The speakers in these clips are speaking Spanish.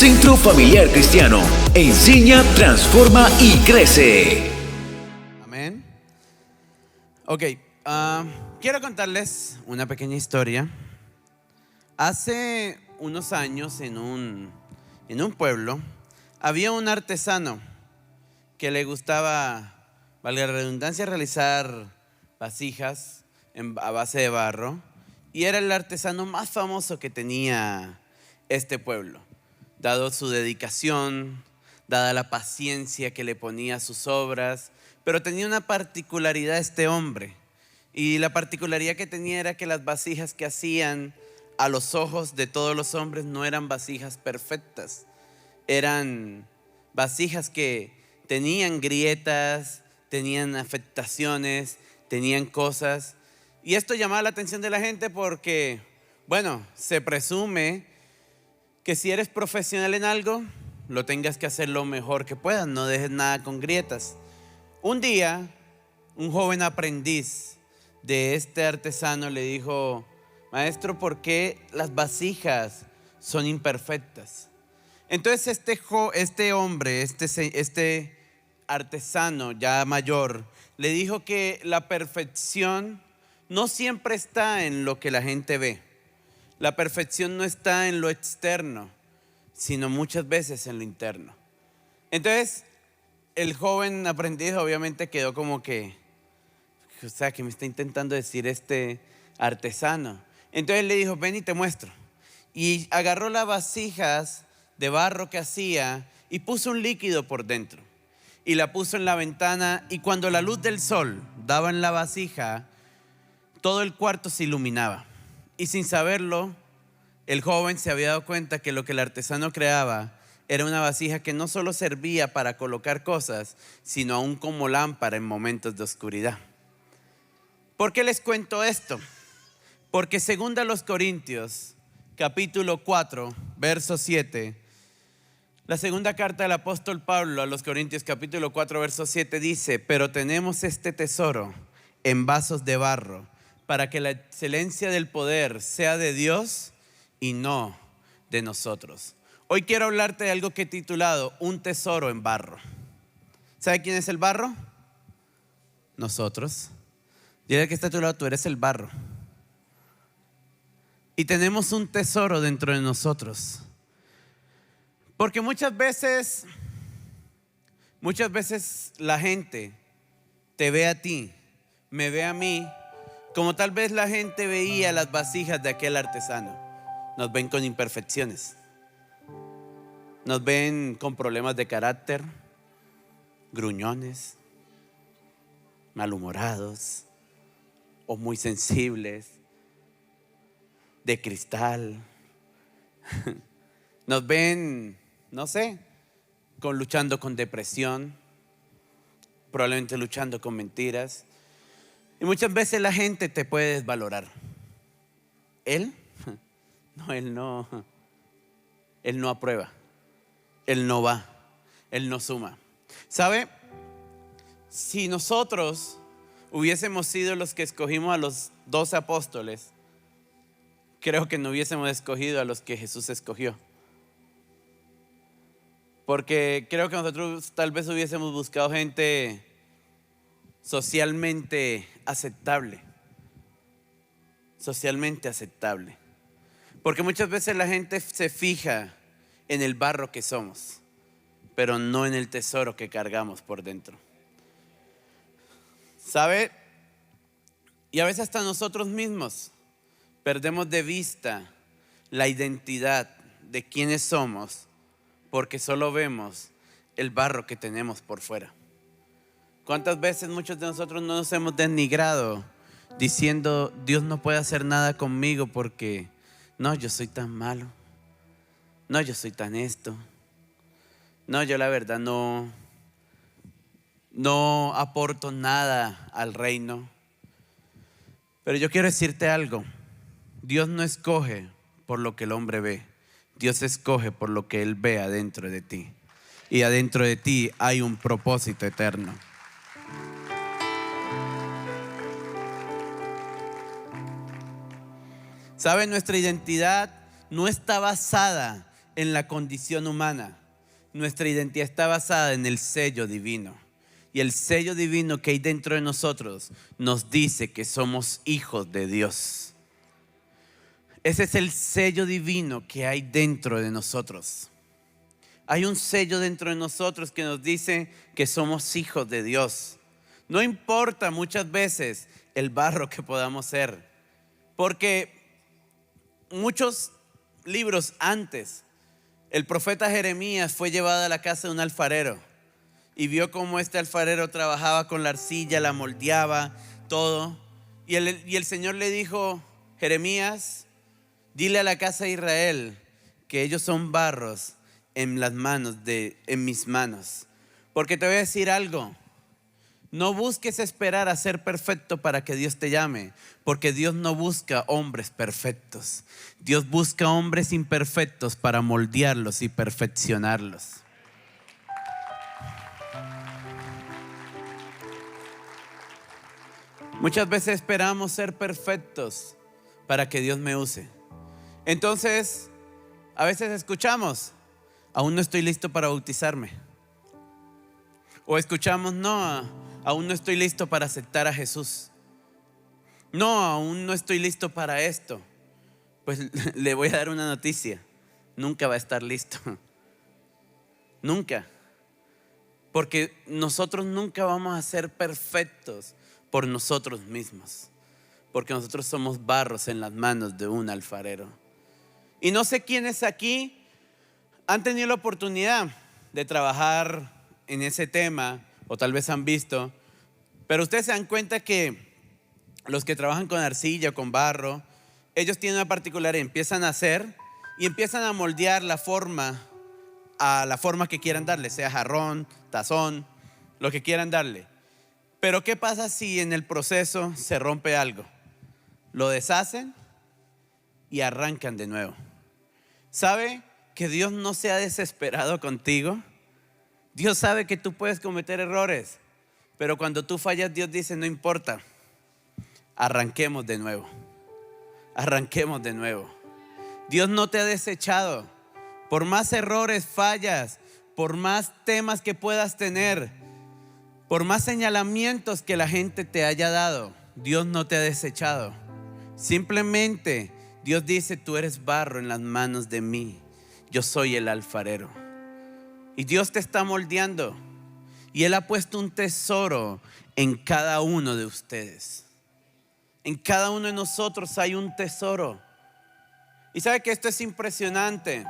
Centro Familiar Cristiano. Enseña, transforma y crece. Amén. Ok, quiero contarles una pequeña historia. Hace unos años en un pueblo había un artesano que le gustaba, valga la redundancia, realizar vasijas a base de barro, y era el artesano más famoso que tenía este pueblo, dado su dedicación, dada la paciencia que le ponía a sus obras. Pero tenía una particularidad este hombre, y la particularidad que tenía era que las vasijas que hacían a los ojos de todos los hombres no eran vasijas perfectas. Eran vasijas que tenían grietas, tenían afectaciones, tenían cosas. Y esto llamaba la atención de la gente porque, bueno, se presume que si eres profesional en algo, lo tengas que hacer lo mejor que puedas, no dejes nada con grietas. Un día, un joven aprendiz de este artesano le dijo: maestro, ¿por qué las vasijas son imperfectas? Entonces este hombre, este artesano ya mayor, le dijo que la perfección no siempre está en lo que la gente ve. La perfección no está en lo externo, sino muchas veces en lo interno. Entonces, el joven aprendiz obviamente quedó como que, o sea, ¿qué me está intentando decir este artesano? Entonces le dijo: ven y te muestro. Y agarró las vasijas de barro que hacía y puso un líquido por dentro. Y la puso en la ventana, y cuando la luz del sol daba en la vasija, todo el cuarto se iluminaba. Y sin saberlo, el joven se había dado cuenta que lo que el artesano creaba era una vasija que no solo servía para colocar cosas, sino aún como lámpara en momentos de oscuridad. ¿Por qué les cuento esto? Porque según a los Corintios, capítulo 4, verso 7, la segunda carta del apóstol Pablo a los Corintios, capítulo 4, verso 7 dice: pero tenemos este tesoro en vasos de barro, para que la excelencia del poder sea de Dios y no de nosotros. Hoy quiero hablarte de algo que he titulado un tesoro en barro. ¿Sabe quién es el barro? Nosotros. Dile que está a tu lado: tú eres el barro. Y tenemos un tesoro dentro de nosotros. Porque muchas veces la gente te ve a ti, me ve a mí, como tal vez la gente veía las vasijas de aquel artesano. Nos ven con imperfecciones, nos ven con problemas de carácter, gruñones, malhumorados o muy sensibles, de cristal. Nos ven, no sé, luchando con depresión, probablemente luchando con mentiras. Y muchas veces la gente te puede desvalorar. Él no aprueba, él no va, él no suma. ¿Sabe? Si nosotros hubiésemos sido los que escogimos a los 12 apóstoles, creo que no hubiésemos escogido a los que Jesús escogió. Porque creo que nosotros tal vez hubiésemos buscado gente socialmente aceptable. Porque muchas veces la gente se fija en el barro que somos, pero no en el tesoro que cargamos por dentro. ¿Sabe? Y a veces hasta nosotros mismos perdemos de vista la identidad de quiénes somos, porque solo vemos el barro que tenemos por fuera. ¿Cuántas veces muchos de nosotros no nos hemos denigrado diciendo: Dios no puede hacer nada conmigo porque no, yo soy tan malo, no, yo soy tan esto, no, yo la verdad no aporto nada al reino? Pero yo quiero decirte algo: Dios no escoge por lo que el hombre ve, Dios escoge por lo que Él ve adentro de ti. Y adentro de ti hay un propósito eterno. ¿Sabe? Nuestra identidad no está basada en la condición humana. Nuestra identidad está basada en el sello divino. Y el sello divino que hay dentro de nosotros nos dice que somos hijos de Dios. Ese es el sello divino que hay dentro de nosotros. Hay un sello dentro de nosotros que nos dice que somos hijos de Dios. No importa muchas veces el barro que podamos ser, porque muchos libros antes, el profeta Jeremías fue llevado a la casa de un alfarero y vio cómo este alfarero trabajaba con la arcilla, la moldeaba, todo. Y el Señor le dijo: Jeremías, dile a la casa de Israel que ellos son barros en mis manos. Porque te voy a decir algo: no busques esperar a ser perfecto para que Dios te llame, porque Dios no busca hombres perfectos. Dios busca hombres imperfectos para moldearlos y perfeccionarlos. Muchas veces esperamos ser perfectos para que Dios me use. Entonces, a veces escuchamos: aún no estoy listo para bautizarme. O escuchamos: no, aún no estoy listo para aceptar a Jesús. No, aún no estoy listo para esto. Pues le voy a dar una noticia: nunca va a estar listo. Nunca. Porque nosotros nunca vamos a ser perfectos por nosotros mismos, porque nosotros somos barros en las manos de un alfarero. Y no sé quiénes aquí han tenido la oportunidad de trabajar en ese tema, o tal vez han visto, pero ustedes se dan cuenta que los que trabajan con arcilla o con barro, ellos tienen una particularidad: empiezan a hacer y empiezan a moldear la forma a la forma que quieran darle, sea jarrón, tazón, lo que quieran darle. Pero ¿qué pasa si en el proceso se rompe algo? Lo deshacen y arrancan de nuevo. ¿Sabe que Dios no se ha desesperado contigo? Dios sabe que tú puedes cometer errores, pero cuando tú fallas, Dios dice: no importa, arranquemos de nuevo. Arranquemos de nuevo. Dios no te ha desechado. Por más errores, fallas, por más temas que puedas tener, por más señalamientos que la gente te haya dado, Dios no te ha desechado. Simplemente Dios dice: tú eres barro en las manos de mí, yo soy el alfarero. Y Dios te está moldeando, y Él ha puesto un tesoro en cada uno de ustedes. En cada uno de nosotros hay un tesoro. Y sabe que esto es impresionante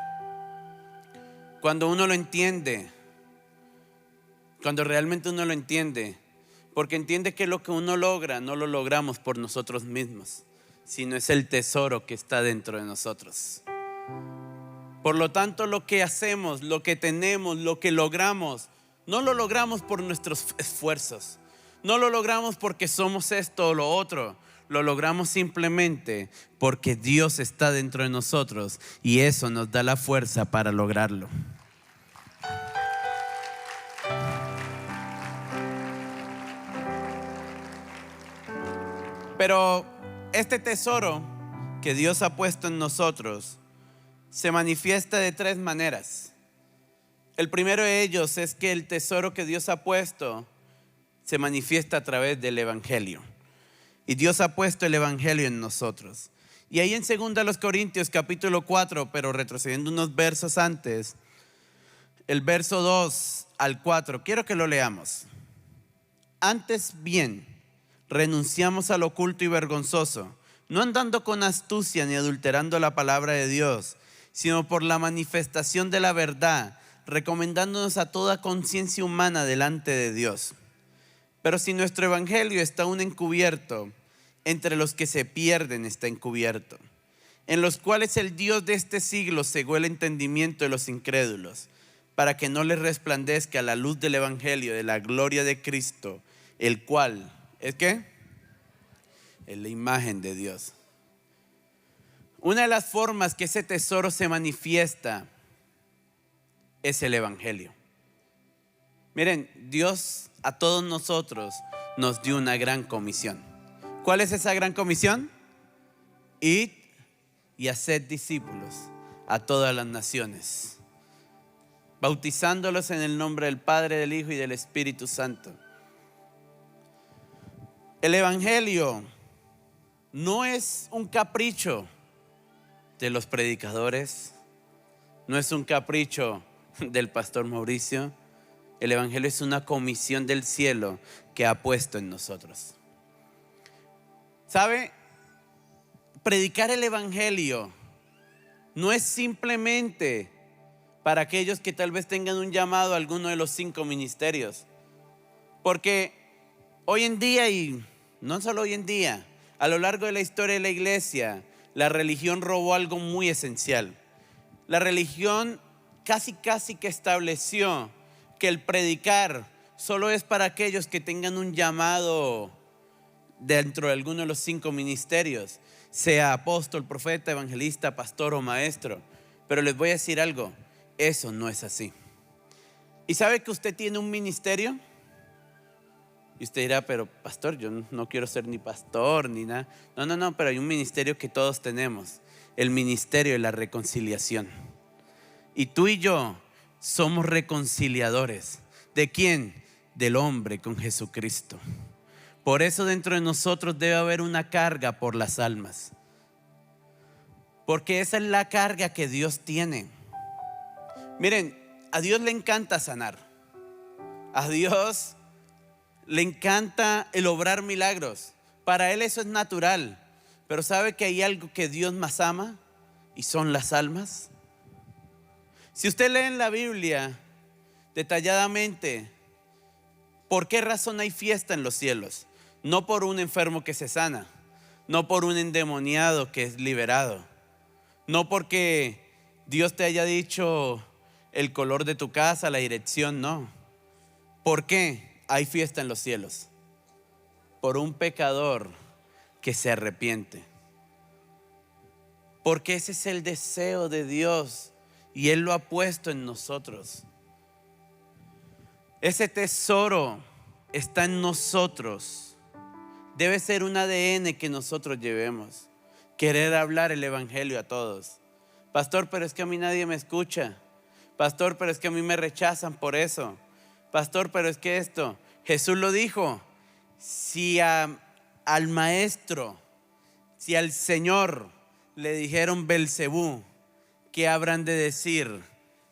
cuando uno lo entiende, cuando realmente uno lo entiende, porque entiende que lo que uno logra no lo logramos por nosotros mismos, sino es el tesoro que está dentro de nosotros. Por lo tanto, lo que hacemos, lo que tenemos, lo que logramos, no lo logramos por nuestros esfuerzos, no lo logramos porque somos esto o lo otro. Lo logramos simplemente porque Dios está dentro de nosotros, y eso nos da la fuerza para lograrlo. Pero este tesoro que Dios ha puesto en nosotros se manifiesta de tres maneras. El primero de ellos es que el tesoro que Dios ha puesto se manifiesta a través del Evangelio. Y Dios ha puesto el Evangelio en nosotros. Y ahí en 2 Corintios capítulo 4, pero retrocediendo unos versos antes, el verso 2 al 4, quiero que lo leamos. Antes bien, renunciamos a lo oculto y vergonzoso, no andando con astucia ni adulterando la palabra de Dios, sino por la manifestación de la verdad, recomendándonos a toda conciencia humana delante de Dios. Pero si nuestro evangelio está aún encubierto, entre los que se pierden está encubierto, en los cuales el Dios de este siglo cegó el entendimiento de los incrédulos, para que no les resplandezca la luz del evangelio de la gloria de Cristo, el cual, ¿es qué? Es la imagen de Dios. Una de las formas que ese tesoro se manifiesta es el evangelio. Miren, Dios a todos nosotros nos dio una gran comisión. ¿Cuál es esa gran comisión? Id y haced discípulos a todas las naciones, bautizándolos en el nombre del Padre, del Hijo y del Espíritu Santo. El Evangelio no es un capricho de los predicadores, no es un capricho del pastor Mauricio. El Evangelio es una comisión del cielo que ha puesto en nosotros. ¿Sabe? Predicar el Evangelio no es simplemente para aquellos que tal vez tengan un llamado a alguno de los 5 ministerios. Porque hoy en día, y no solo hoy en día, a lo largo de la historia de la iglesia, la religión robó algo muy esencial. La religión casi que estableció que el predicar solo es para aquellos que tengan un llamado dentro de alguno de los 5 ministerios, sea apóstol, profeta, evangelista, pastor o maestro. Pero les voy a decir algo, eso no es así. ¿Y sabe que usted tiene un ministerio? Y usted dirá, pero pastor, yo no quiero ser ni pastor ni nada. No, pero hay un ministerio que todos tenemos, el ministerio de la reconciliación. Y tú y yo somos reconciliadores. ¿De quién? Del hombre con Jesucristo. Por eso dentro de nosotros debe haber una carga por las almas, porque esa es la carga que Dios tiene. Miren, a Dios le encanta sanar, a Dios le encanta el obrar milagros. Para Él eso es natural. Pero ¿sabe que hay algo que Dios más ama? Y son las almas. Si usted lee en la Biblia detalladamente, ¿por qué razón hay fiesta en los cielos? No por un enfermo que se sana, no por un endemoniado que es liberado, no porque Dios te haya dicho el color de tu casa, la dirección, no. ¿Por qué hay fiesta en los cielos? Por un pecador que se arrepiente. Porque ese es el deseo de Dios y Él lo ha puesto en nosotros. Ese tesoro está en nosotros. Debe ser un ADN que nosotros llevemos. Querer hablar el Evangelio a todos. Pastor, pero es que a mí nadie me escucha. Pastor, pero es que a mí me rechazan por eso. Pastor, pero es que esto. Jesús lo dijo. Si al maestro, si al Señor le dijeron Belcebú, ¿qué habrán de decir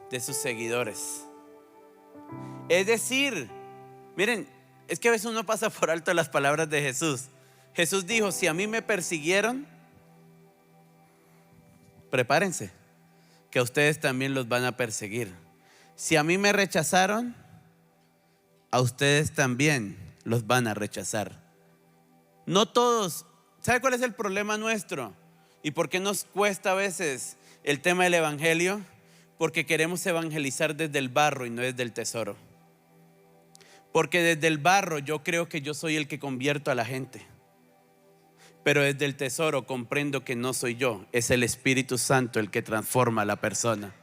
de sus seguidores? Es decir, miren, es que a veces uno pasa por alto las palabras de Jesús. Jesús dijo, si a mí me persiguieron, prepárense, que a ustedes también los van a perseguir. Si a mí me rechazaron, a ustedes también los van a rechazar. No todos. ¿Sabe cuál es el problema nuestro? ¿Y por qué nos cuesta a veces el tema del evangelio? Porque queremos evangelizar desde el barro y no desde el tesoro. Porque desde el barro yo creo que yo soy el que convierto a la gente, pero desde el tesoro comprendo que no soy yo, es el Espíritu Santo el que transforma a la persona.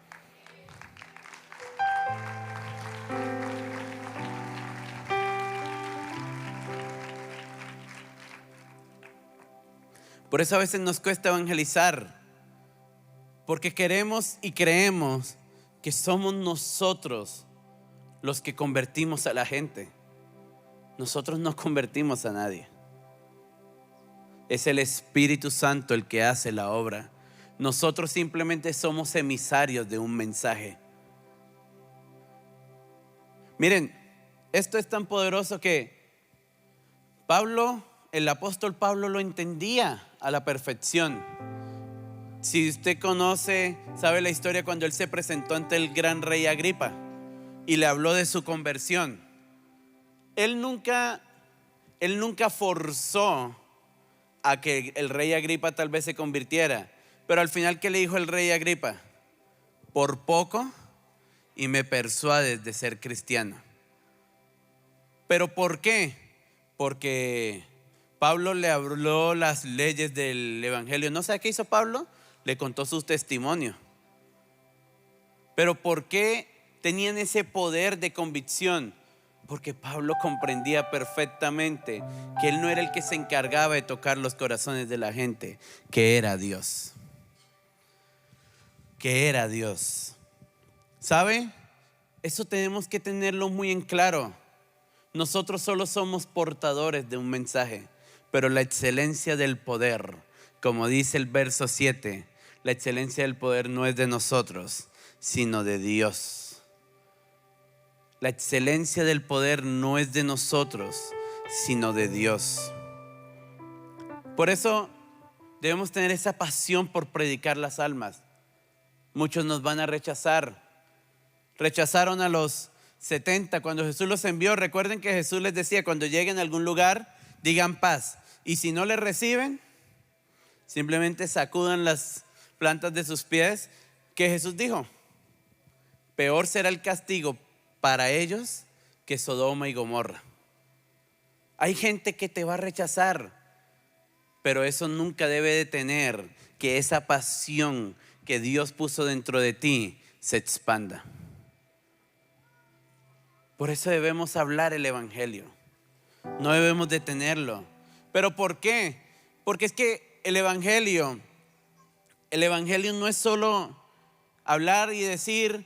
Por eso a veces nos cuesta evangelizar, porque queremos y creemos que somos nosotros los que convertimos a la gente. Nosotros no convertimos a nadie. Es el Espíritu Santo el que hace la obra. Nosotros simplemente somos emisarios de un mensaje. Miren, esto es tan poderoso que Pablo, el apóstol Pablo, lo entendía a la perfección. Si usted conoce, sabe la historia cuando él se presentó ante el gran rey Agripa y le habló de su conversión. Él nunca forzó a que el rey Agripa tal vez se convirtiera. Pero al final, ¿qué le dijo el rey Agripa? Por poco y me persuades de ser cristiano. ¿Pero por qué? Porque Pablo le habló las leyes del evangelio. ¿No sabe qué hizo Pablo? Le contó su testimonio. ¿Pero por qué tenían ese poder de convicción? Porque Pablo comprendía perfectamente que él no era el que se encargaba de tocar los corazones de la gente, que era Dios. que era Dios. ¿Sabe? Eso tenemos que tenerlo muy en claro. Nosotros solo somos portadores de un mensaje, pero la excelencia del poder, como dice el verso 7, la excelencia del poder no es de nosotros, sino de Dios. La excelencia del poder no es de nosotros, sino de Dios. Por eso debemos tener esa pasión por predicar las almas. Muchos nos van a rechazar. Rechazaron a los 70 cuando Jesús los envió. Recuerden que Jesús les decía: cuando lleguen a algún lugar, digan paz. Y si no les reciben, simplemente sacudan las plantas de sus pies. Que Jesús dijo: peor será el castigo para ellos que Sodoma y Gomorra. Hay gente que te va a rechazar, pero eso nunca debe detener que esa pasión que Dios puso dentro de ti se expanda. Por eso debemos hablar el evangelio. No debemos detenerlo. ¿Pero por qué? Porque es que el evangelio no es solo hablar y decir: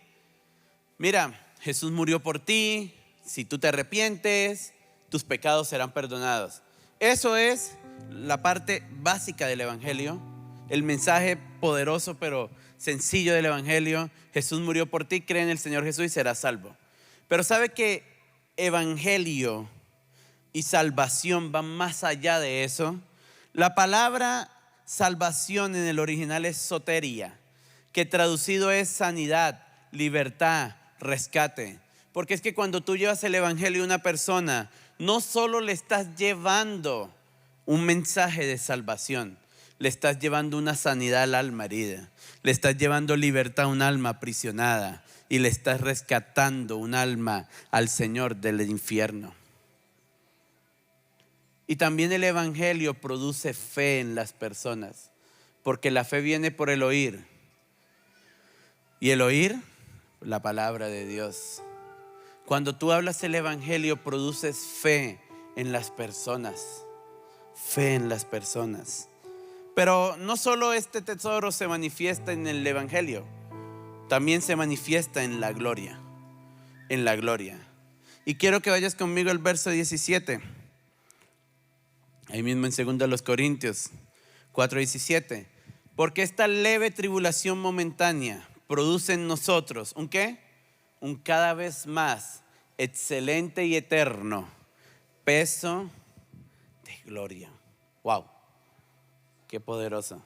mira, Jesús murió por ti, si tú te arrepientes, tus pecados serán perdonados. Eso es la parte básica del evangelio, el mensaje poderoso pero sencillo del evangelio. Jesús murió por ti, cree en el Señor Jesús y serás salvo. Pero sabe que evangelio y salvación van más allá de eso. La palabra salvación en el original es soteria, que traducido es sanidad, libertad, rescate. Porque es que cuando tú llevas el evangelio a una persona, no solo le estás llevando un mensaje de salvación, le estás llevando una sanidad al alma herida, le estás llevando libertad a un alma aprisionada y le estás rescatando un alma al Señor del infierno. Y también el evangelio produce fe en las personas, porque la fe viene por el oír, y el oír la palabra de Dios. Cuando tú hablas el evangelio, produces fe en las personas. Fe en las personas. Pero no solo este tesoro se manifiesta en el evangelio, también se manifiesta en la gloria. En la gloria. Y quiero que vayas conmigo al verso 17. Ahí mismo en 2 Corintios 4:17. Porque esta leve tribulación momentánea produce en nosotros ¿un qué? Un cada vez más excelente y eterno peso de gloria. Wow, qué poderoso.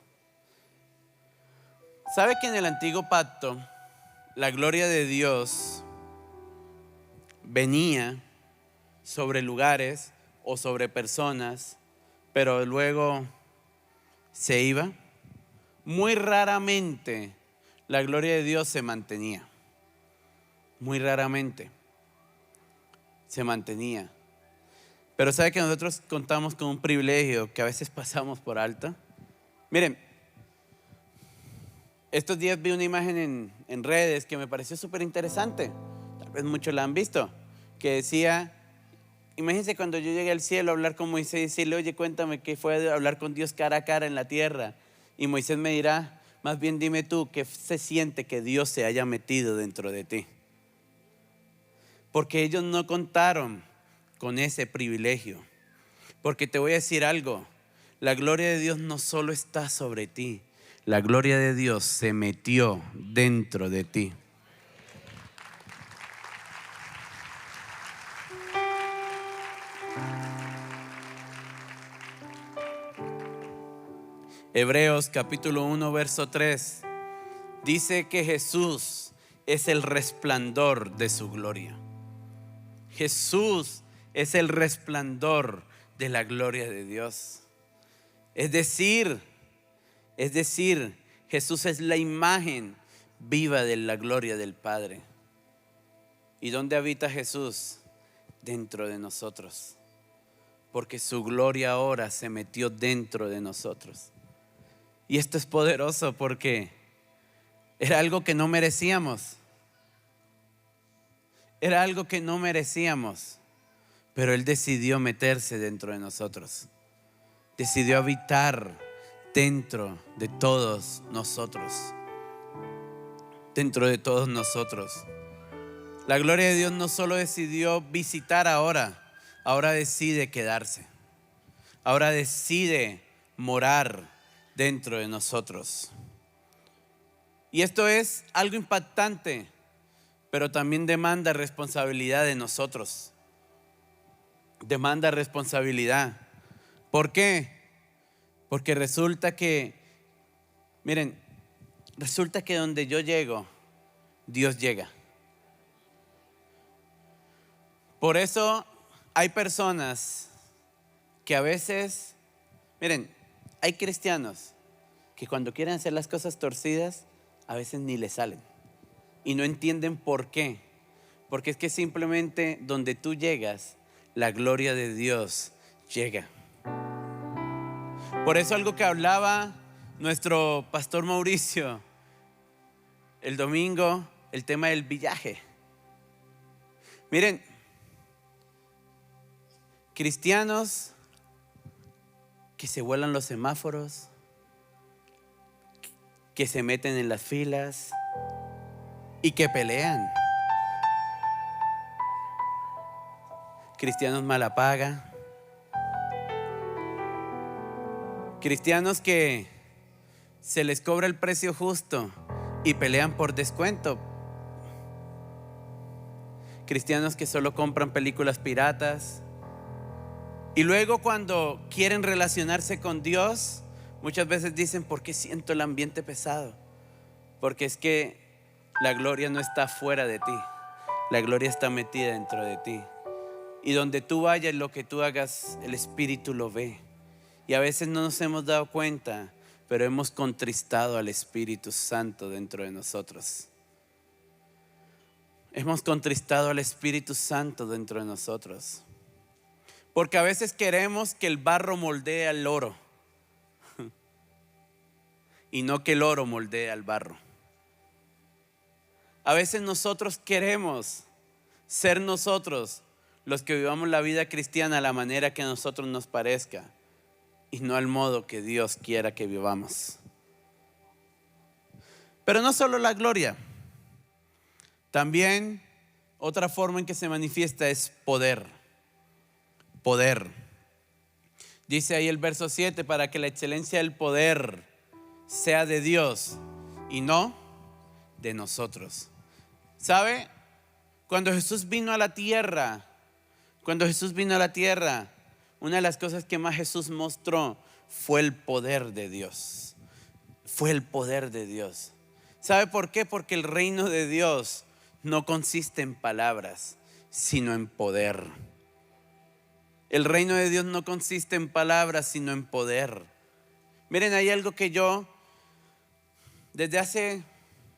¿Sabe que en el antiguo pacto la gloria de Dios venía sobre lugares o sobre personas, pero luego se iba? Muy raramente la gloria de Dios se mantenía. Muy raramente se mantenía. Pero ¿sabe que nosotros contamos con un privilegio que a veces pasamos por alto? Miren, estos días vi una imagen en redes que me pareció súper interesante. Tal vez muchos la han visto. Que decía: imagínense cuando yo llegué al cielo a hablar con Moisés y decirle: oye, cuéntame qué fue hablar con Dios cara a cara en la tierra. Y Moisés me dirá: más bien dime tú, ¿qué se siente que Dios se haya metido dentro de ti? Porque ellos no contaron con ese privilegio. Porque te voy a decir algo: la gloria de Dios no solo está sobre ti, la gloria de Dios se metió dentro de ti. Hebreos capítulo 1 verso 3 dice que Jesús es el resplandor de su gloria. Jesús es el resplandor de la gloria de Dios. Es decir, Jesús es la imagen viva de la gloria del Padre. ¿Y dónde habita Jesús? Dentro de nosotros. Porque su gloria ahora se metió dentro de nosotros. Y esto es poderoso porque era algo que no merecíamos. Era algo que no merecíamos. Pero Él decidió meterse dentro de nosotros. Decidió habitar dentro de todos nosotros. dentro de todos nosotros. La gloria de Dios no solo decidió visitar ahora decide quedarse. Ahora decide morar dentro de nosotros. Y esto es algo impactante, pero también demanda responsabilidad de nosotros. Demanda responsabilidad. ¿Por qué? Porque resulta que donde yo llego, Dios llega. Por eso hay personas que a veces, hay cristianos que cuando quieren hacer las cosas torcidas, a veces ni les salen. Y no entienden por qué. Porque es que simplemente donde tú llegas, la gloria de Dios llega. Por eso algo que hablaba nuestro pastor Mauricio el domingo, el tema del villaje. Cristianos que se vuelan los semáforos, que se meten en las filas y que pelean. Cristianos mala paga. Cristianos que se les cobra el precio justo y pelean por descuento. Cristianos que solo compran películas piratas. Y luego cuando quieren relacionarse con Dios, muchas veces dicen: ¿por qué siento el ambiente pesado? Porque es que la gloria no está fuera de ti. La gloria está metida dentro de ti. Y donde tú vayas, lo que tú hagas, el Espíritu lo ve. Y a veces no nos hemos dado cuenta, pero hemos contristado al Espíritu Santo dentro de nosotros. Hemos contristado al Espíritu Santo dentro de nosotros. Porque a veces queremos que el barro moldee al oro y no que el oro moldee al barro. A veces nosotros queremos ser nosotros los que vivamos la vida cristiana a la manera que a nosotros nos parezca y no al modo que Dios quiera que vivamos. Pero no solo la gloria, también otra forma en que se manifiesta es poder. Poder. Dice ahí el verso 7: para que la excelencia del poder sea de Dios y no de nosotros. ¿Sabe? Cuando Jesús vino a la tierra, una de las cosas que más Jesús mostró fue el poder de Dios. Fue el poder de Dios. ¿Sabe por qué? Porque el reino de Dios no consiste en palabras, sino en poder. El reino de Dios no consiste en palabras, sino en poder. Hay algo que yo desde hace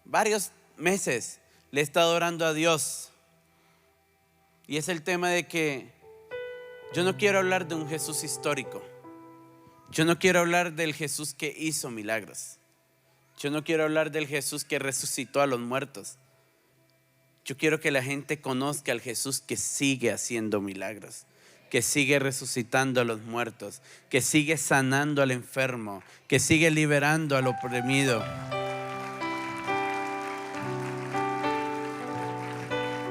varios meses le he estado orando a Dios. Y es el tema de que yo no quiero hablar de un Jesús histórico. Yo no quiero hablar del Jesús que hizo milagros. Yo no quiero hablar del Jesús que resucitó a los muertos. Yo quiero que la gente conozca al Jesús que sigue haciendo milagros, que sigue resucitando a los muertos, que sigue sanando al enfermo, que sigue liberando al oprimido.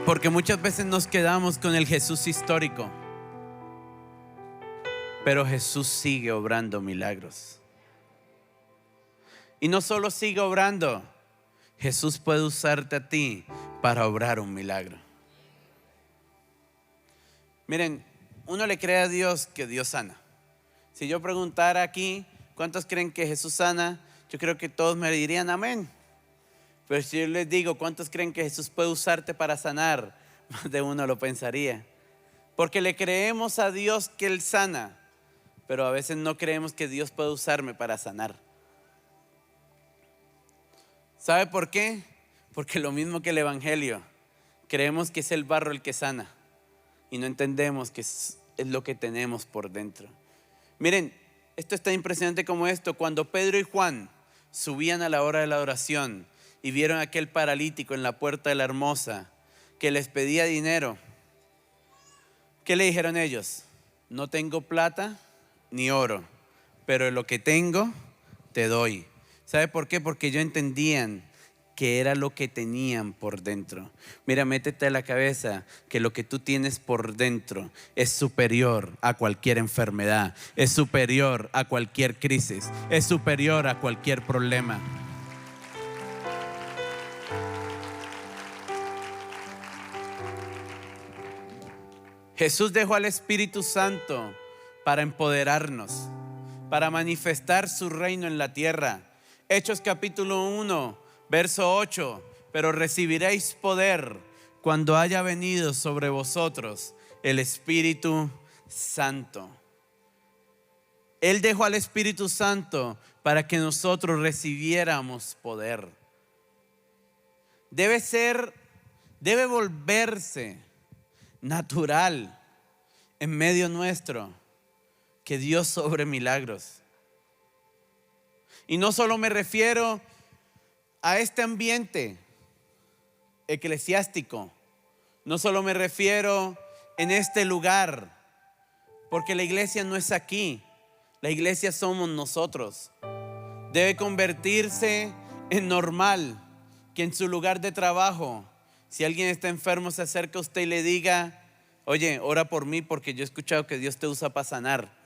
Porque muchas veces nos quedamos con el Jesús histórico, pero Jesús sigue obrando milagros. Y no solo sigue obrando, Jesús puede usarte a ti para obrar un milagro. Uno le cree a Dios que Dios sana. Si yo preguntara aquí, ¿cuántos creen que Jesús sana? Yo creo que todos me dirían amén. Pero si yo les digo, ¿cuántos creen que Jesús puede usarte para sanar? Más de uno lo pensaría. Porque le creemos a Dios que Él sana, pero a veces no creemos que Dios puede usarme para sanar. ¿Sabe por qué? Porque lo mismo que el Evangelio, creemos que es el barro el que sana y no entendemos que es lo que tenemos por dentro. Esto está impresionante como esto. Cuando Pedro y Juan subían a la hora de la oración y vieron a aquel paralítico en la puerta de la Hermosa que les pedía dinero, ¿qué le dijeron ellos? No tengo plata ni oro, pero lo que tengo te doy. ¿Sabe por qué? Porque ellos entendían que era lo que tenían por dentro. Mira, métete a la cabeza que lo que tú tienes por dentro es superior a cualquier enfermedad, es superior a cualquier crisis, es superior a cualquier problema. Jesús dejó al Espíritu Santo para empoderarnos, para manifestar su reino en la tierra. Hechos capítulo 1, verso 8: pero recibiréis poder cuando haya venido sobre vosotros el Espíritu Santo. Él dejó al Espíritu Santo para que nosotros recibiéramos poder. Debe volverse natural en medio nuestro que Dios obre milagros. Y no solo me refiero a este ambiente eclesiástico, no solo me refiero en este lugar, porque la iglesia no es aquí, la iglesia somos nosotros. Debe convertirse en normal que en su lugar de trabajo, si alguien está enfermo, se acerca a usted y le diga: oye, ora por mí porque yo he escuchado que Dios te usa para sanar.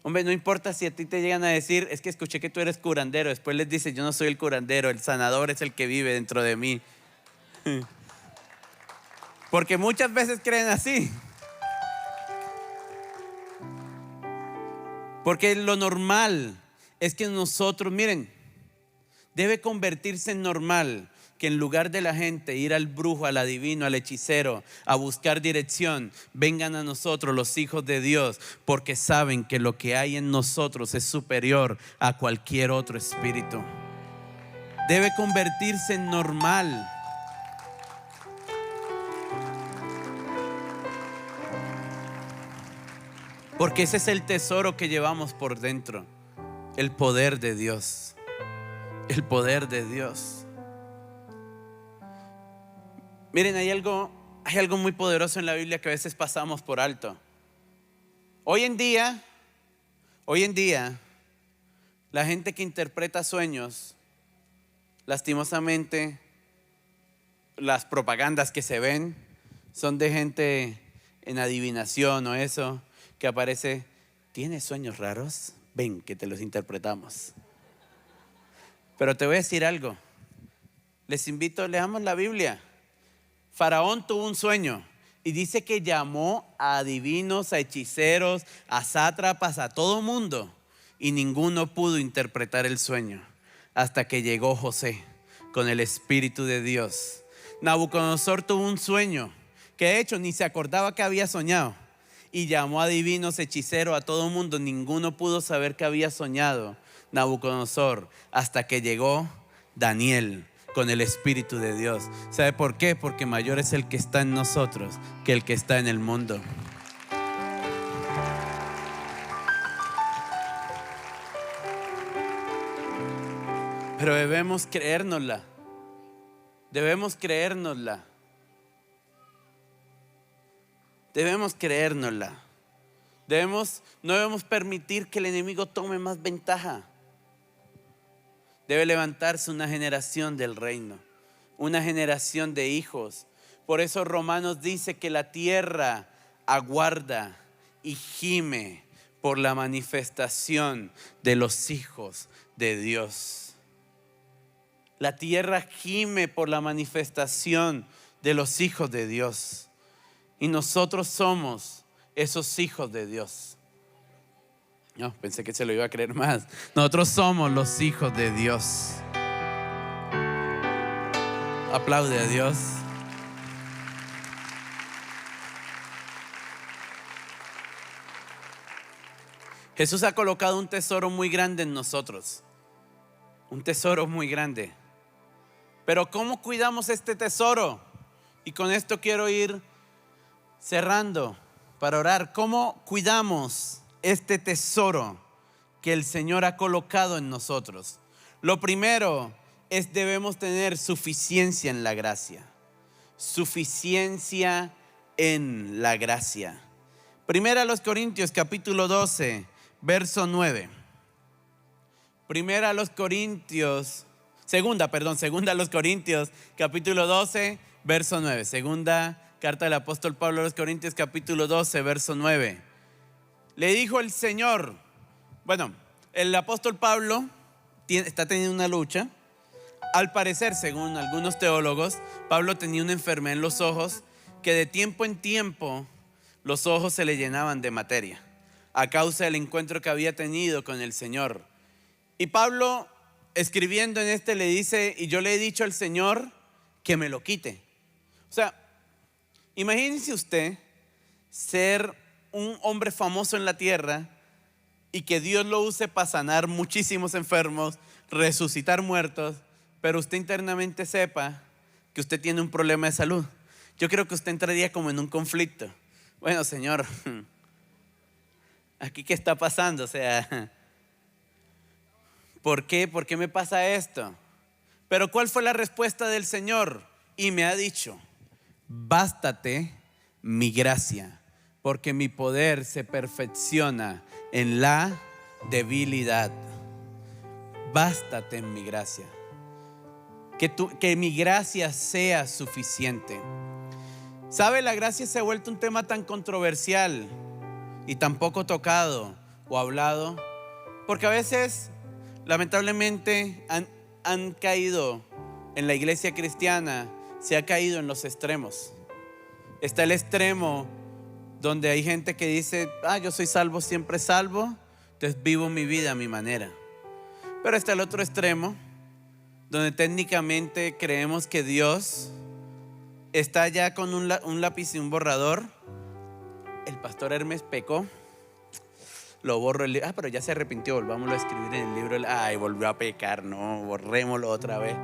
Hombre, no importa si a ti te llegan a decir: es que escuché que tú eres curandero. Después les dice: yo no soy el curandero, el sanador es el que vive dentro de mí. Porque muchas veces creen así. Porque lo normal es que nosotros, miren, debe convertirse en normal que en lugar de la gente ir al brujo, al adivino, al hechicero, a buscar dirección, vengan a nosotros los hijos de Dios, porque saben que lo que hay en nosotros es superior a cualquier otro espíritu. Debe convertirse en normal. Porque ese es el tesoro que llevamos por dentro, el poder de Dios, el poder de Dios. Miren, hay algo muy poderoso en la Biblia que a veces pasamos por alto. Hoy en día, la gente que interpreta sueños, lastimosamente, las propagandas que se ven son de gente en adivinación o eso, que aparece: ¿tienes sueños raros? Ven que te los interpretamos. Pero te voy a decir algo. Les invito, leamos la Biblia. Faraón tuvo un sueño y dice que llamó a adivinos, a hechiceros, a sátrapas, a todo mundo, y ninguno pudo interpretar el sueño hasta que llegó José con el Espíritu de Dios. Nabucodonosor tuvo un sueño que de hecho ni se acordaba que había soñado, y llamó a adivinos, hechiceros, a todo mundo. Ninguno pudo saber que había soñado Nabucodonosor hasta que llegó Daniel con el Espíritu de Dios. ¿Sabe por qué? Porque mayor es el que está en nosotros que el que está en el mundo. Pero debemos creérnosla. Debemos creérnosla. Debemos creérnosla. No debemos permitir que el enemigo tome más ventaja. Debe levantarse una generación del reino, una generación de hijos. Por eso Romanos dice que la tierra aguarda y gime por la manifestación de los hijos de Dios. La tierra gime por la manifestación de los hijos de Dios. Y nosotros somos esos hijos de Dios. No, pensé que se lo iba a creer más. Nosotros somos los hijos de Dios. Aplaude a Dios. Jesús ha colocado un tesoro muy grande en nosotros. Un tesoro muy grande. Pero ¿cómo cuidamos este tesoro? Y con esto quiero ir cerrando para orar. ¿Cómo cuidamos este tesoro que el Señor ha colocado en nosotros? Lo primero es: debemos tener suficiencia en la gracia. Suficiencia en la gracia. Primera a los Corintios capítulo 12, verso 9. Primera a los Corintios Segunda a los Corintios, capítulo 12, verso 9. Segunda carta del apóstol Pablo a los Corintios, capítulo 12, verso 9. Le dijo el Señor, el apóstol Pablo está teniendo una lucha. Al parecer, según algunos teólogos, Pablo tenía una enfermedad en los ojos que de tiempo en tiempo los ojos se le llenaban de materia a causa del encuentro que había tenido con el Señor. Y Pablo, escribiendo en le dice, y yo le he dicho al Señor que me lo quite. O sea, imagínense usted ser un hombre famoso en la tierra y que Dios lo use para sanar muchísimos enfermos, resucitar muertos, pero usted internamente sepa que usted tiene un problema de salud. Yo creo que usted entraría como en un conflicto. Bueno, Señor, ¿aquí qué está pasando? O sea, ¿por qué me pasa esto? Pero ¿cuál fue la respuesta del Señor? Y me ha dicho, bástate mi gracia, porque mi poder se perfecciona en la debilidad. Bástate en mi gracia. Que mi gracia sea suficiente. ¿Sabe? La gracia se ha vuelto un tema tan controversial y tan poco tocado o hablado, porque a veces, lamentablemente, han caído en la iglesia cristiana, se ha caído en los extremos. Está el extremo donde hay gente que dice, yo soy salvo, siempre salvo, entonces vivo mi vida a mi manera. Pero está el otro extremo, donde técnicamente creemos que Dios está ya con un lápiz y un borrador. El pastor Hermes pecó, lo borro el libro. Pero ya se arrepintió, volvámoslo a escribir en el libro. Volvió a pecar, no, borrémoslo otra vez.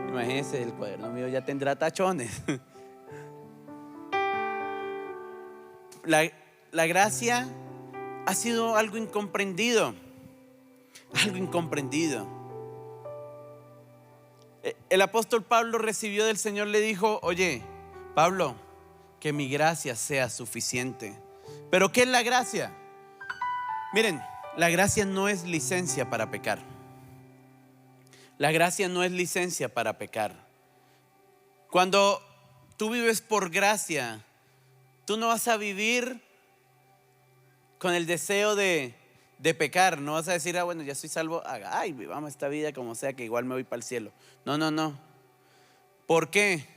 Imagínense, el cuaderno mío ya tendrá tachones. La gracia ha sido algo incomprendido. Algo incomprendido. El apóstol Pablo recibió del Señor, le dijo, oye, Pablo, que mi gracia sea suficiente. ¿Pero qué es la gracia? Miren, la gracia no es licencia para pecar. La gracia no es licencia para pecar. Cuando tú vives por gracia, tú no vas a vivir con el deseo de pecar. No vas a decir, bueno, ya soy salvo, vivamos esta vida como sea, que igual me voy para el cielo. No. ¿Por qué?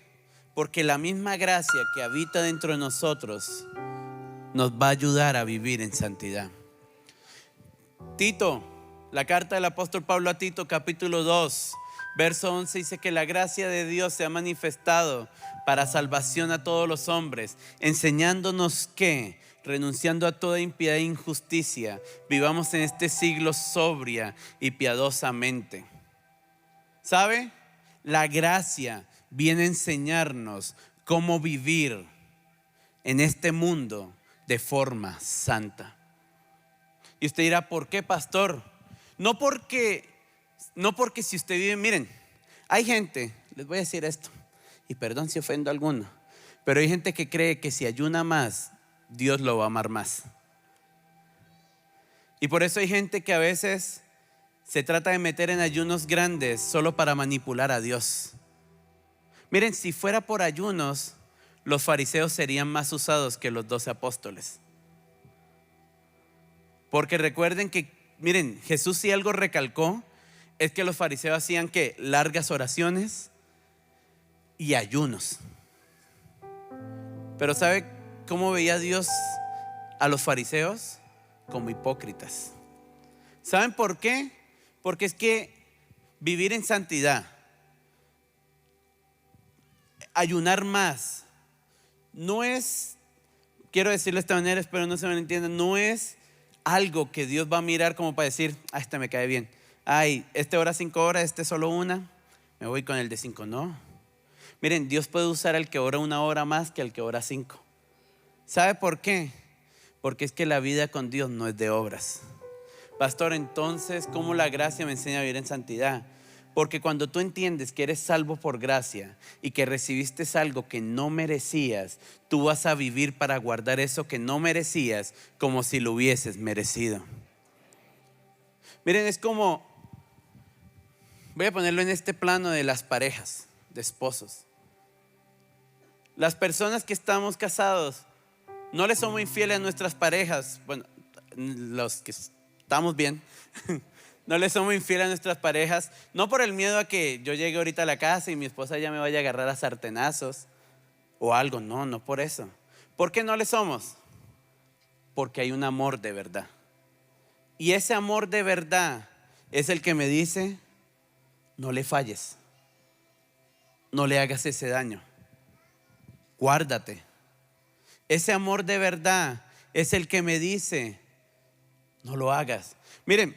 Porque la misma gracia que habita dentro de nosotros nos va a ayudar a vivir en santidad. Tito, la carta del apóstol Pablo a Tito, capítulo 2, verso 11, dice que la gracia de Dios se ha manifestado para salvación a todos los hombres, enseñándonos que, renunciando a toda impiedad e injusticia, vivamos en este siglo sobria y piadosamente. ¿Sabe? La gracia viene a enseñarnos cómo vivir en este mundo de forma santa. Y usted dirá, ¿por qué, pastor? No porque si usted vive, miren, hay gente, les voy a decir esto, y perdón si ofendo a alguno, pero hay gente que cree que si ayuna más, Dios lo va a amar más. Y por eso hay gente que a veces se trata de meter en ayunos grandes solo para manipular a Dios. Miren, si fuera por ayunos, los fariseos serían más usados que los 12 apóstoles. Porque recuerden que, miren, Jesús si algo recalcó es que los fariseos hacían que largas oraciones y ayunos. Pero ¿sabe cómo veía Dios a los fariseos? Como hipócritas. ¿Saben por qué? Porque es que vivir en santidad, ayunar más, no es, quiero decirlo de esta manera, espero no se me entienda, no es algo que Dios va a mirar como para decir, este me cae bien, este ora 5 horas, este solo una, me voy con el de 5. No, miren, Dios puede usar al que ora 1 hora más que al que ora 5. ¿Sabe por qué? Porque es que la vida con Dios no es de obras. Pastor, entonces, ¿cómo la gracia me enseña a vivir en santidad? Porque cuando tú entiendes que eres salvo por gracia y que recibiste algo que no merecías, tú vas a vivir para guardar eso que no merecías como si lo hubieses merecido. Miren, es como voy a ponerlo en este plano de las parejas, de esposos. Las personas que estamos casados, no le somos infieles a nuestras parejas. Bueno, los que estamos bien, no le somos infieles a nuestras parejas, no por el miedo a que yo llegue ahorita a la casa y mi esposa ya me vaya a agarrar a sartenazos o algo. No por eso. ¿Por qué no le somos? Porque hay un amor de verdad. Y ese amor de verdad es el que me dice: no le falles, no le hagas ese daño, guárdate. Ese amor de verdad es el que me dice: no lo hagas. Miren,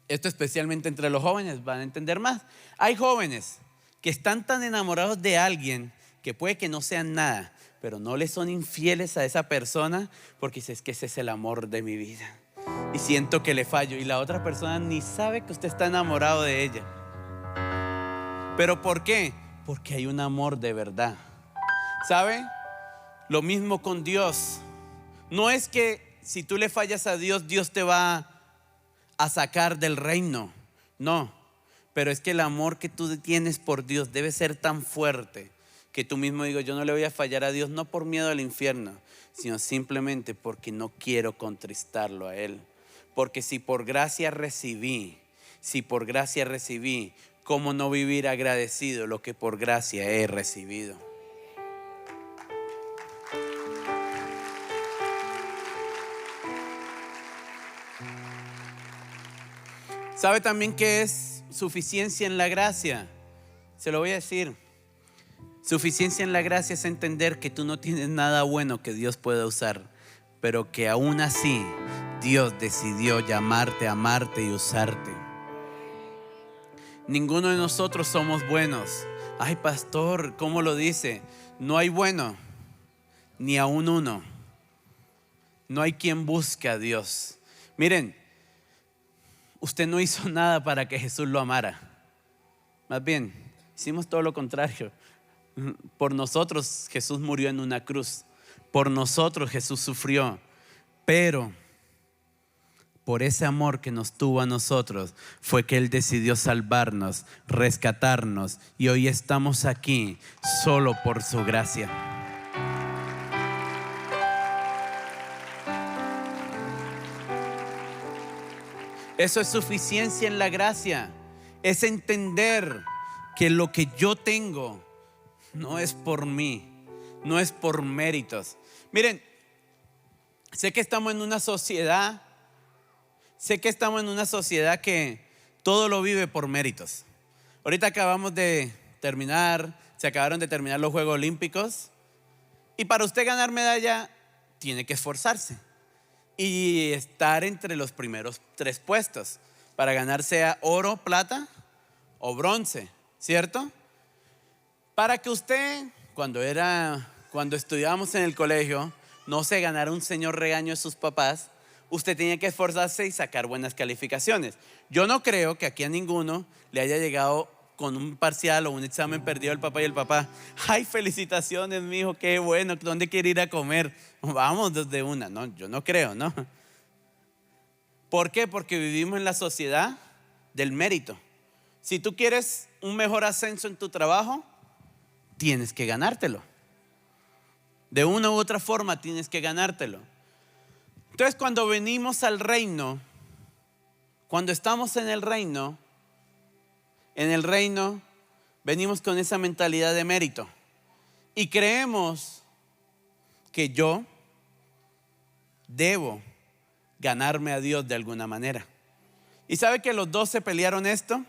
esto especialmente entre los jóvenes van a entender más. Hay jóvenes que están tan enamorados de alguien que puede que no sean nada, pero no le son infieles a esa persona porque dice: es que ese es el amor de mi vida y siento que le fallo, y la otra persona ni sabe que usted está enamorado de ella. ¿Pero por qué? Porque hay un amor de verdad. ¿Sabe? Lo mismo con Dios. No es que si tú le fallas a Dios, Dios te va a sacar del reino. No, pero es que el amor que tú tienes por Dios debe ser tan fuerte que tú mismo digo: yo no le voy a fallar a Dios, no por miedo al infierno, sino simplemente porque no quiero contristarlo a Él. Porque si por gracia recibí, ¿cómo no vivir agradecido lo que por gracia he recibido? ¿Sabe también qué es suficiencia en la gracia? Se lo voy a decir. Suficiencia en la gracia es entender que tú no tienes nada bueno que Dios pueda usar, pero que aún así Dios decidió llamarte, amarte y usarte. Ninguno de nosotros somos buenos. Ay, pastor, ¿cómo lo dice? No hay bueno, ni aún uno. No hay quien busque a Dios. Miren, usted no hizo nada para que Jesús lo amara. Más bien, hicimos todo lo contrario. Por nosotros Jesús murió en una cruz. Por nosotros Jesús sufrió. Pero por ese amor que nos tuvo a nosotros fue que Él decidió salvarnos, rescatarnos, y hoy estamos aquí solo por su gracia. Eso es suficiencia en la gracia. Es entender que lo que yo tengo no es por mí, no es por méritos. Miren, sé que estamos en una sociedad que todo lo vive por méritos. Ahorita se acabaron de terminar los Juegos Olímpicos, y para usted ganar medalla tiene que esforzarse y estar entre los primeros 3 puestos para ganar, sea oro, plata o bronce, ¿cierto? Para que usted, cuando estudiábamos en el colegio, no se ganara un señor regaño de sus papás, usted tenía que esforzarse y sacar buenas calificaciones. Yo no creo que aquí a ninguno le haya llegado con un parcial o un examen perdido el papá y el papá: ay, felicitaciones, mijo, qué bueno, ¿dónde quiere ir a comer? Vamos desde una. No, yo no creo, ¿no? ¿Por qué? Porque vivimos en la sociedad del mérito. Si tú quieres un mejor ascenso en tu trabajo, tienes que ganártelo. De una u otra forma tienes que ganártelo. Entonces, cuando venimos al reino, cuando estamos en el reino venimos con esa mentalidad de mérito y creemos que yo debo ganarme a Dios de alguna manera. ¿Y sabe que los 2 se pelearon esto?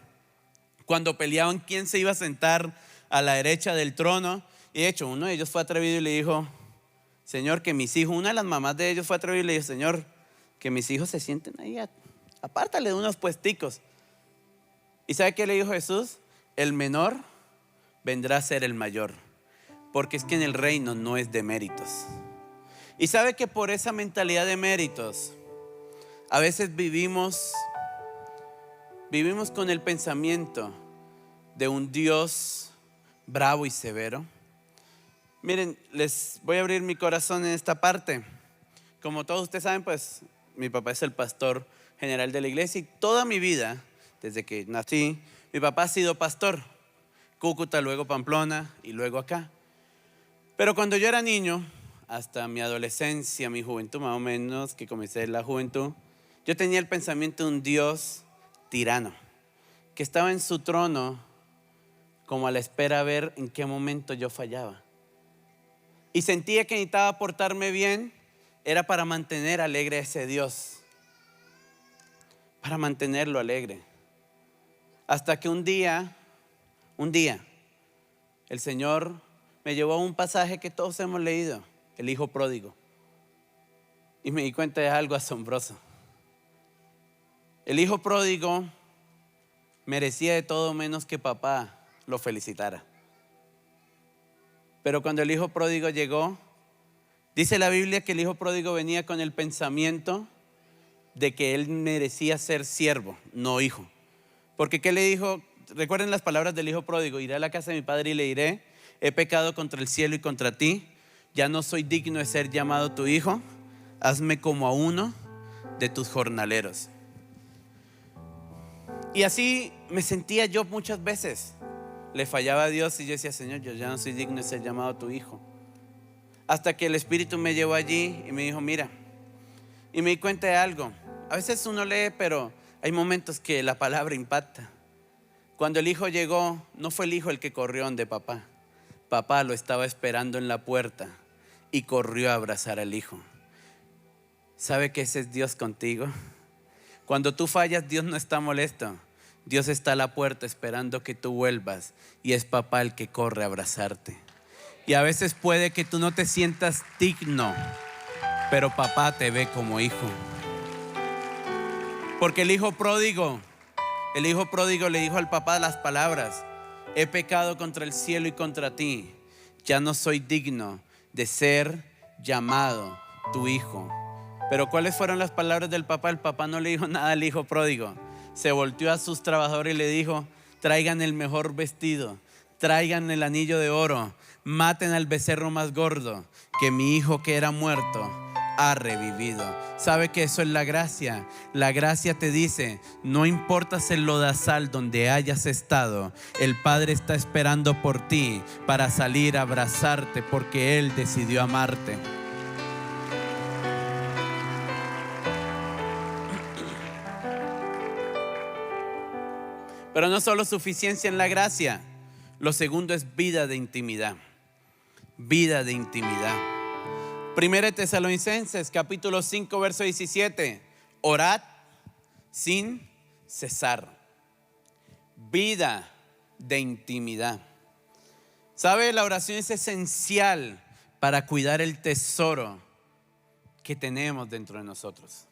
Cuando peleaban quién se iba a sentar a la derecha del trono. Y de hecho, uno de ellos fue atrevido y le dijo: Señor, que mis hijos, una de las mamás de ellos fue atrevida y le dijo: Señor, que mis hijos se sienten ahí, apártale de unos puesticos. ¿Y sabe qué le dijo Jesús? El menor vendrá a ser el mayor, porque es que en el reino no es de méritos. Y sabe que por esa mentalidad de méritos a veces vivimos con el pensamiento de un Dios bravo y severo. Miren, les voy a abrir mi corazón en esta parte. Como todos ustedes saben, pues mi papá es el pastor general de la iglesia, y toda mi vida, desde que nací, Mi papá ha sido pastor, Cúcuta, luego Pamplona y luego acá. Pero cuando yo era niño, hasta mi adolescencia, mi juventud más o menos, que comencé la juventud, yo tenía el pensamiento de un Dios tirano, que estaba en su trono como a la espera a ver en qué momento yo fallaba. Y sentía que necesitaba portarme bien, era para mantener alegre a ese Dios, para mantenerlo alegre. Hasta que un día, el Señor me llevó a un pasaje que todos hemos leído, el hijo pródigo. Y me di cuenta de algo asombroso. El hijo pródigo merecía de todo menos que papá lo felicitara. Pero cuando el hijo pródigo llegó, dice la Biblia que el hijo pródigo venía con el pensamiento de que él merecía ser siervo, no hijo. Porque ¿qué le dijo? Recuerden las palabras del hijo pródigo: iré a la casa de mi padre y le diré, he pecado contra el cielo y contra ti, ya no soy digno de ser llamado tu hijo, hazme como a uno de tus jornaleros. Y así me sentía yo muchas veces. Le fallaba a Dios y yo decía: Señor, yo ya no soy digno de ser llamado tu hijo. Hasta que el Espíritu me llevó allí y me dijo: mira. Y me di cuenta de algo. A veces uno lee, pero hay momentos que la palabra impacta. Cuando el hijo llegó, no fue el hijo el que corrió donde papá. Papá lo estaba esperando en la puerta y corrió a abrazar al hijo. ¿Sabe que ese es Dios contigo? Cuando tú fallas, Dios no está molesto. Dios está a la puerta esperando que tú vuelvas, y es papá el que corre a abrazarte. Y a veces puede que tú no te sientas digno, pero papá te ve como hijo. Porque el hijo pródigo le dijo al papá las palabras: he pecado contra el cielo y contra ti, ya no soy digno de ser llamado tu hijo. Pero ¿cuáles fueron las palabras del papá? El papá no le dijo nada al hijo pródigo. Se volteó a sus trabajadores y le dijo: traigan el mejor vestido, traigan el anillo de oro, maten al becerro más gordo, que mi hijo que era muerto ha revivido. ¿Sabe que eso es la gracia? La gracia te dice: no importas el lodazal donde hayas estado, el Padre está esperando por ti para salir a abrazarte, porque Él decidió amarte. Pero no solo suficiencia en la gracia, lo segundo es vida de intimidad. Vida de intimidad. Primera de Tesalonicenses, capítulo 5, verso 17. Orad sin cesar. Vida de intimidad. ¿Sabe? La oración es esencial para cuidar el tesoro que tenemos dentro de nosotros.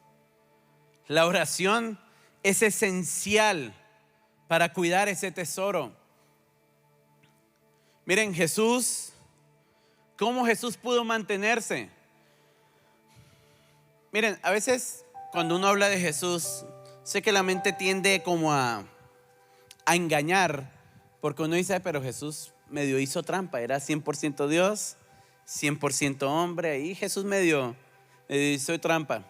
La oración es esencial para cuidar ese tesoro. Miren, Jesús, ¿cómo Jesús pudo mantenerse? Miren, a veces cuando uno habla de Jesús, sé que la mente tiende como a engañar, porque uno dice: pero Jesús medio hizo trampa, era 100% Dios, 100% hombre, y Jesús medio hizo trampa.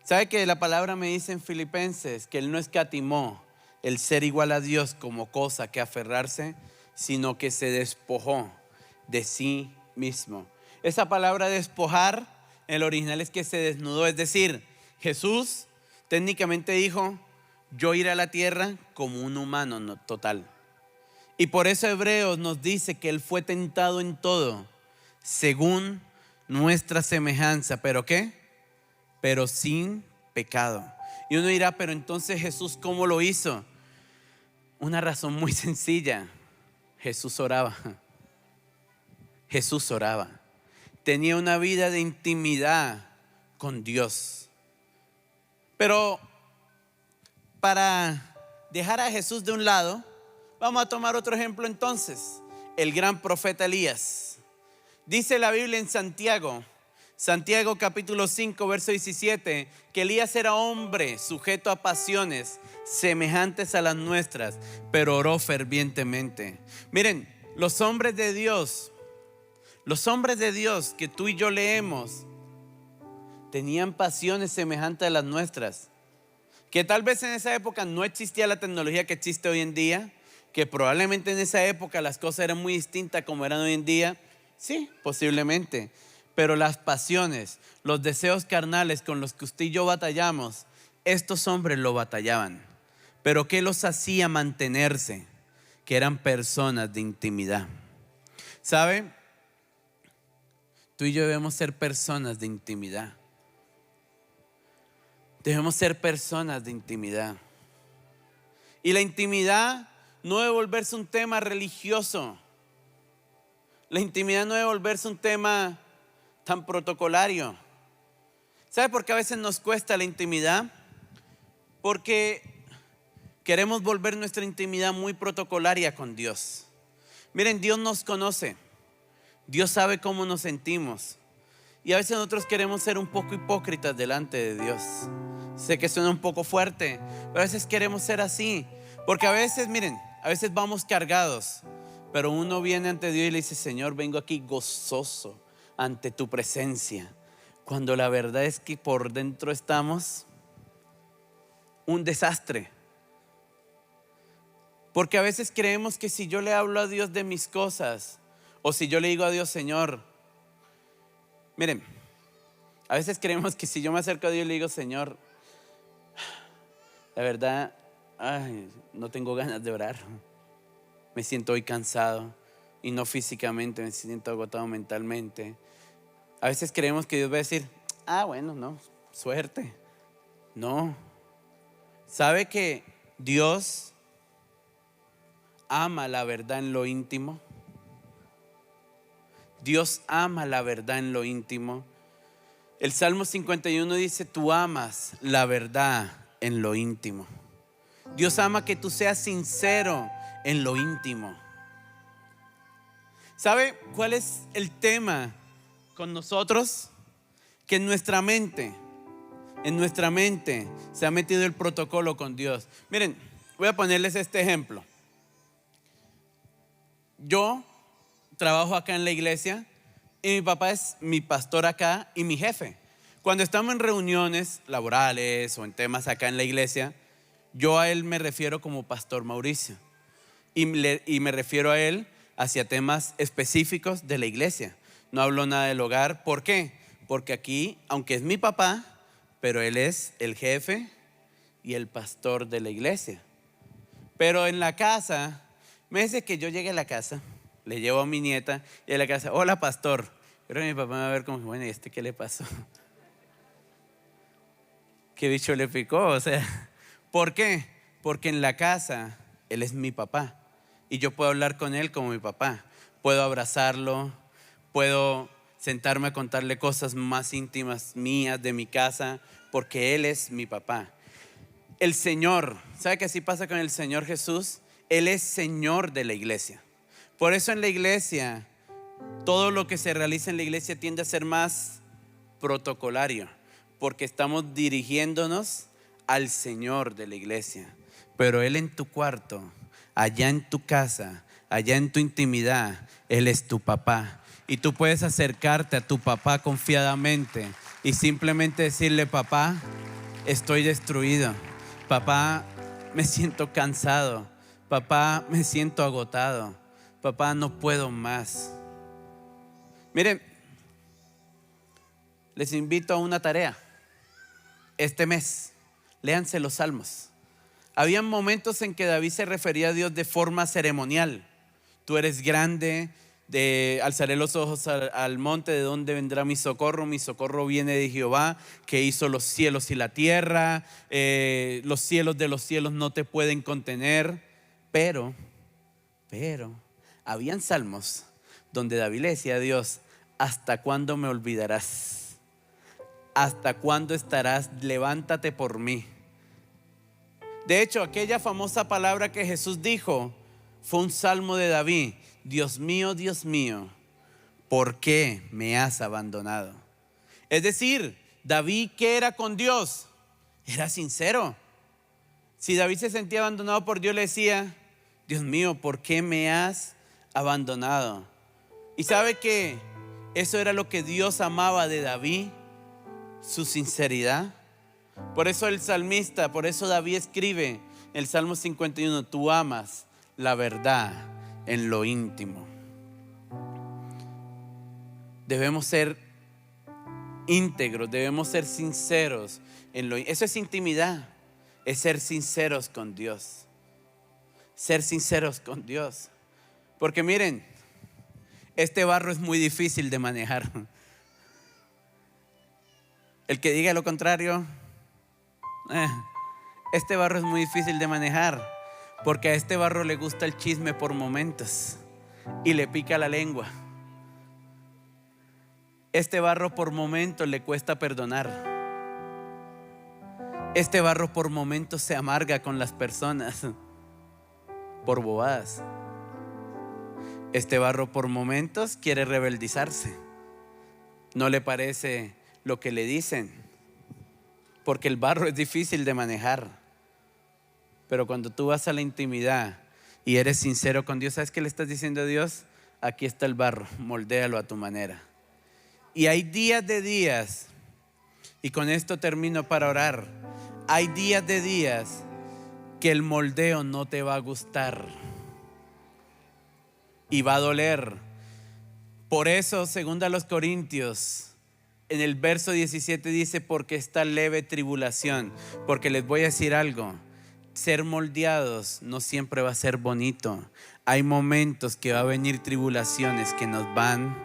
¿Sabe que la palabra me dice en Filipenses que Él no escatimó el ser igual a Dios como cosa que aferrarse, sino que se despojó de sí mismo? Esa palabra despojar en el original es que se desnudó. Es decir, Jesús técnicamente dijo: yo iré a la tierra como un humano total. Y por eso Hebreos nos dice que Él fue tentado en todo según nuestra semejanza. ¿Pero qué? Pero sin pecado. Y uno dirá: pero entonces Jesús, ¿cómo lo hizo? Una razón muy sencilla: Jesús oraba. Jesús oraba. Tenía una vida de intimidad con Dios. Pero para dejar a Jesús de un lado, vamos a tomar otro ejemplo entonces: el gran profeta Elías. Dice la Biblia en Santiago capítulo 5, verso 17, que Elías era hombre sujeto a pasiones semejantes a las nuestras, pero oró fervientemente. Miren, los hombres de Dios que tú y yo leemos, tenían pasiones semejantes a las nuestras. Que tal vez en esa época no existía la tecnología que existe hoy en día, que probablemente en esa época las cosas eran muy distintas como eran hoy en día. Sí, posiblemente. Pero las pasiones, los deseos carnales con los que usted y yo batallamos, estos hombres lo batallaban. Pero ¿qué los hacía mantenerse? Que eran personas de intimidad. ¿Sabe? Tú y yo debemos ser personas de intimidad. Debemos ser personas de intimidad. Y la intimidad no debe volverse un tema religioso. La intimidad no debe volverse un tema tan protocolario. ¿Sabe por qué a veces nos cuesta la intimidad? Porque queremos volver nuestra intimidad muy protocolaria con Dios. Miren, Dios nos conoce. Dios sabe cómo nos sentimos. Y a veces nosotros queremos ser un poco hipócritas delante de Dios. Sé que suena un poco fuerte, pero a veces queremos ser así. Porque a veces, miren, a veces vamos cargados, pero uno viene ante Dios y le dice: Señor, vengo aquí gozoso ante tu presencia. Cuando la verdad es que por dentro estamos un desastre. Porque a veces creemos que si yo le hablo a Dios de mis cosas, o si yo le digo a Dios: Señor, miren, a veces creemos que si yo me acerco a Dios y le digo: Señor, la verdad, no tengo ganas de orar, me siento hoy cansado, y no físicamente, me siento agotado mentalmente. A veces creemos que Dios va a decir: bueno, no, suerte. No. ¿Sabe que Dios ama la verdad en lo íntimo? Dios ama la verdad en lo íntimo. El Salmo 51 dice: tú amas la verdad en lo íntimo. Dios ama que tú seas sincero en lo íntimo. ¿Sabe cuál es el tema con nosotros? Que en nuestra mente se ha metido el protocolo con Dios. Miren, voy a ponerles este ejemplo. Yo trabajo acá en la iglesia y mi papá es mi pastor acá y mi jefe. Cuando estamos en reuniones laborales o en temas acá en la iglesia, yo a él me refiero como Pastor Mauricio y me refiero a él hacia temas específicos de la iglesia. No hablo nada del hogar. ¿Por qué? Porque aquí, aunque es mi papá, pero él es el jefe y el pastor de la iglesia. Pero en la casa, me dice que yo llegue a la casa, le llevo a mi nieta y a la casa: hola, pastor. Pero mi papá me va a ver como: bueno, ¿y este qué le pasó? ¿Qué bicho le picó? O sea, ¿por qué? Porque en la casa él es mi papá y yo puedo hablar con él como mi papá. Puedo abrazarlo, puedo sentarme a contarle cosas más íntimas mías de mi casa, porque él es mi papá. El Señor, ¿sabe que así pasa con el Señor Jesús? Él es Señor de la iglesia. Por eso en la iglesia, todo lo que se realiza en la iglesia tiende a ser más protocolario, porque estamos dirigiéndonos al Señor de la iglesia. Pero Él en tu cuarto, allá en tu casa, allá en tu intimidad, Él es tu papá. Y tú puedes acercarte a tu papá confiadamente y simplemente decirle: papá, estoy destruido. Papá, me siento cansado. Papá, me siento agotado. Papá, no puedo más. Miren, les invito a una tarea. Este mes, léanse los salmos. Habían momentos en que David se refería a Dios de forma ceremonial. Tú eres grande, alzaré los ojos al monte, ¿de dónde vendrá mi socorro? Mi socorro viene de Jehová, que hizo los cielos y la tierra. Los cielos de los cielos no te pueden contener. Pero habían salmos donde David le decía a Dios: ¿hasta cuándo me olvidarás? ¿Hasta cuándo estarás? Levántate por mí. De hecho, aquella famosa palabra que Jesús dijo fue un salmo de David: Dios mío, ¿por qué me has abandonado? Es decir, David, ¿qué era con Dios? Era sincero. Si David se sentía abandonado por Dios, le decía: Dios mío, ¿por qué me has abandonado? Y sabe que eso era lo que Dios amaba de David, su sinceridad. Por eso el salmista, por eso David escribe el Salmo 51: tú amas la verdad en lo íntimo. Debemos ser íntegros, debemos ser sinceros eso es intimidad, es ser sinceros con Dios. Ser sinceros con Dios. Porque miren, este barro es muy difícil de manejar. El que diga lo contrario, este barro es muy difícil de manejar, porque a este barro le gusta el chisme por momentos y le pica la lengua. Este barro por momentos le cuesta perdonar. Este barro por momentos se amarga con las personas por bobadas. Este barro por momentos quiere rebeldizarse. No le parece lo que le dicen, porque el barro es difícil de manejar. Pero cuando tú vas a la intimidad y eres sincero con Dios, ¿sabes qué le estás diciendo a Dios? Aquí está el barro, moldéalo a tu manera. Y hay días de días, y con esto termino para orar. Hay días de días que el moldeo no te va a gustar y va a doler. Por eso, según a los Corintios, en el verso 17 dice: porque esta leve tribulación. Porque les voy a decir algo, ser moldeados no siempre va a ser bonito. Hay momentos que va a venir tribulaciones que nos van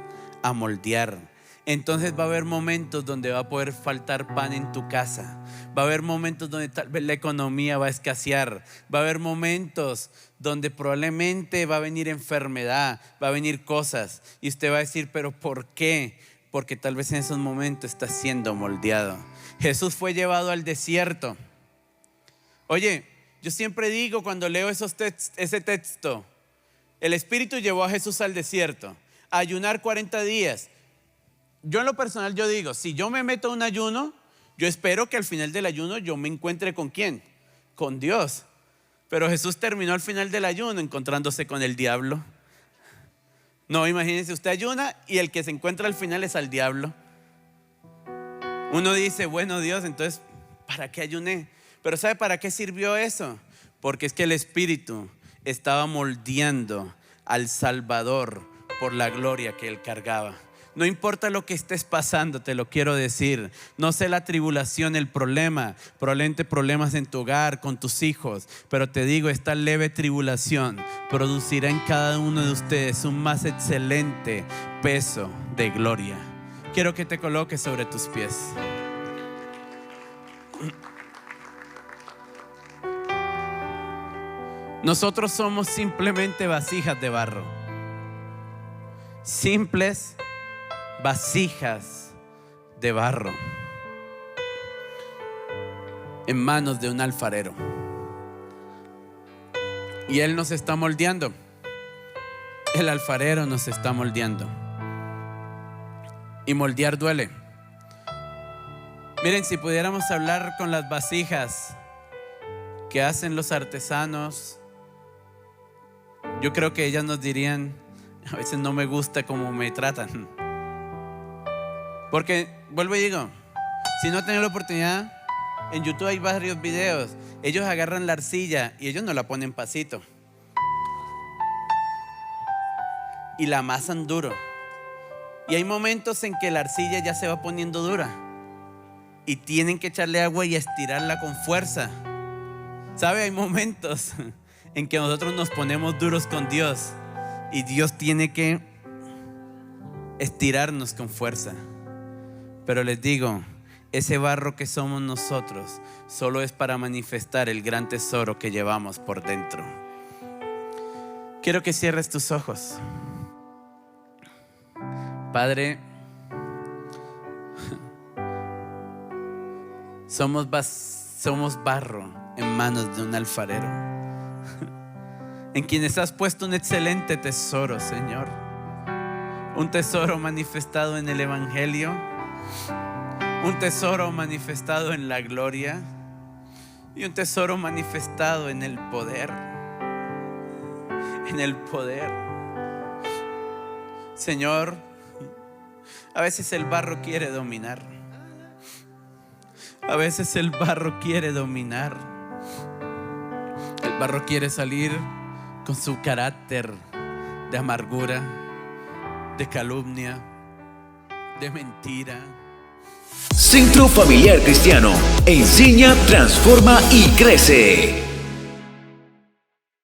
a moldear. Entonces va a haber momentos donde va a poder faltar pan en tu casa. Va a haber momentos donde tal vez la economía va a escasear. Va a haber momentos donde probablemente va a venir enfermedad, va a venir cosas. Y usted va a decir: ¿pero por qué? Porque tal vez en esos momentos está siendo moldeado. Jesús fue llevado al desierto. Oye, yo siempre digo cuando leo ese texto, el Espíritu llevó a Jesús al desierto a ayunar 40 días. Yo en lo personal yo digo, si yo me meto a un ayuno, yo espero que al final del ayuno yo me encuentre ¿con quién? Con Dios. Pero Jesús terminó al final del ayuno encontrándose con el diablo. No, imagínense, usted ayuna y el que se encuentra al final es al diablo. Uno dice: bueno, Dios, entonces ¿para qué ayuné? Pero ¿sabe para qué sirvió eso? Porque es que el Espíritu estaba moldeando al Salvador por la gloria que Él cargaba. No importa lo que estés pasando, te lo quiero decir. No sé la tribulación, el problema, probablemente problemas en tu hogar, con tus hijos. Pero te digo, esta leve tribulación producirá en cada uno de ustedes un más excelente peso de gloria. Quiero que te coloques sobre tus pies. Nosotros somos simplemente vasijas de barro. Simples vasijas de barro en manos de un alfarero. Y Él nos está moldeando. El alfarero nos está moldeando. Y moldear duele. Miren, si pudiéramos hablar con las vasijas que hacen los artesanos, yo creo que ellas nos dirían: a veces no me gusta cómo me tratan. Porque, vuelvo y digo, si no tienen la oportunidad, en YouTube hay varios videos. Ellos agarran la arcilla y ellos no la ponen pasito y la amasan duro. Y hay momentos en que la arcilla ya se va poniendo dura y tienen que echarle agua y estirarla con fuerza. ¿Sabe? Hay momentos en que nosotros nos ponemos duros con Dios y Dios tiene que estirarnos con fuerza. Pero les digo, ese barro que somos nosotros solo es para manifestar el gran tesoro que llevamos por dentro. Quiero que cierres tus ojos. Padre, somos barro en manos de un alfarero, en quienes has puesto un excelente tesoro, Señor. Un tesoro manifestado en el Evangelio, un tesoro manifestado en la gloria y un tesoro manifestado en el poder. En el poder. Señor, a veces el barro quiere dominar. A veces el barro quiere dominar. El barro quiere salir con su carácter de amargura, de calumnia, de mentira. Centro Familiar Cristiano. Enseña, transforma y crece.